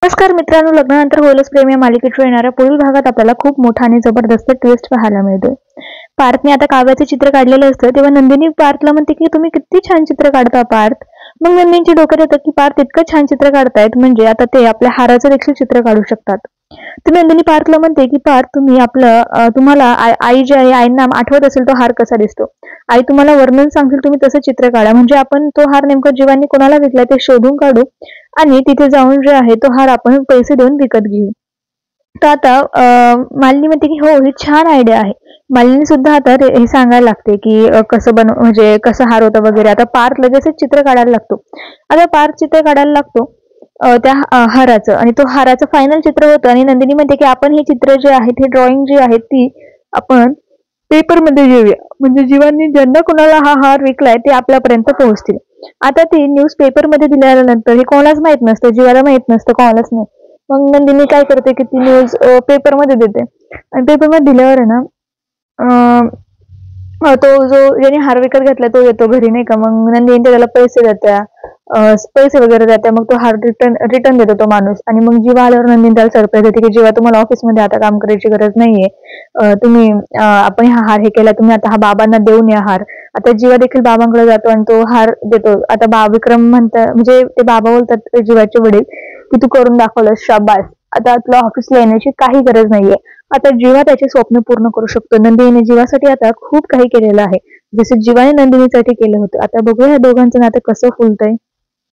नमस्कार मित्रांनो, लग्नानंतर होईलच प्रेम या मालिकेत येणाऱ्या पुढील भागात आपल्याला खूप मोठा आणि जबरदस्त ट्विस्ट पाहायला मिळतोय. पार्थने आता काव्याचे चित्र काढलेलं असतं तेव्हा नंदिनी पार्थला म्हणते की तुम्ही किती छान चित्र काढता पार्थ. मग नंदिनीच्या डोक्यात येतं की पार्थ इतकं छान चित्र काढतायत म्हणजे आता ते आपल्या हाराचं देखील चित्र काढू शकतात. तर नंदिनी पार्थला म्हणते की पार्थ तुम्ही तुम्हाला आई जी आहे आईंना आठवत असेल तो हार कसा दिसतो. आई तुम्हाला वर्णन सांगतील तुम्ही तसं चित्र काढा म्हणजे आपण तो हार नेमका जीवांनी कोणाला विकलाय ते शोधून काढू आणि तिथे जाऊन जे आहे तो हार आपण पैसे देऊन विकत घेऊ. तर आता मालिनी म्हणते की हो ही छान आयडिया आहे. मालिनी सुद्धा आता हे सांगायला लागते की कसं म्हणजे कसं हार होतं वगैरे. आता पार्थ लगेचच चित्र काढायला लागतो. आता पार्थ चित्र काढायला लागतो त्या हाराचं आणि तो हाराचं फायनल चित्र होतं आणि नंदिनी म्हणते की आपण हे चित्र जे आहे हे ड्रॉइंग जी आहे ती आपण पेपरमध्ये घेऊया म्हणजे जीवांनी ज्यांना कोणाला हा हार विकलाय ते आपल्यापर्यंत पोहोचतील. आता ती न्यूज पेपरमध्ये दिल्यानंतर हे कोणालाच माहित नसतं, जीवाला माहित नसतं, कोणालाच नाही. मग नंदिनी काय करते की ती न्यूज पेपरमध्ये देते आणि पेपरमध्ये दिल्यावर आहे ना तो जो ज्याने हार विकत घेतला तो येतो घरी नाही का. मग नंदिनी त्याला पैसे वगैरे देते. मग तो हार रिटर्न देतो तो माणूस आणि मग जीवा आल्यावर नंदिनी त्याला सरप्राईज देते की जीवा तुम्हाला ऑफिसमध्ये आता काम करायची गरज नाहीये. तुम्ही आपण हा हार हे केला, तुम्ही आता हा बाबांना देऊन या हार. आता जीवा देखील बाबांकडे जातो आणि तो हार देतो. आता विक्रम म्हणतात म्हणजे ते बाबा बोलतात जीवाचे वडील की तू करून दाखवलं, शाबास, आता तुला ऑफिसला येण्याची काही गरज नाहीये. आता जीवा त्याचे स्वप्न पूर्ण करू शकतो. नंदिनीने जीवासाठी आता खूप काही केलेलं आहे जसे जीवाने नंदिनीसाठी केलं होतं. आता बघूया या दोघांचं नातं कसं फुलतंय.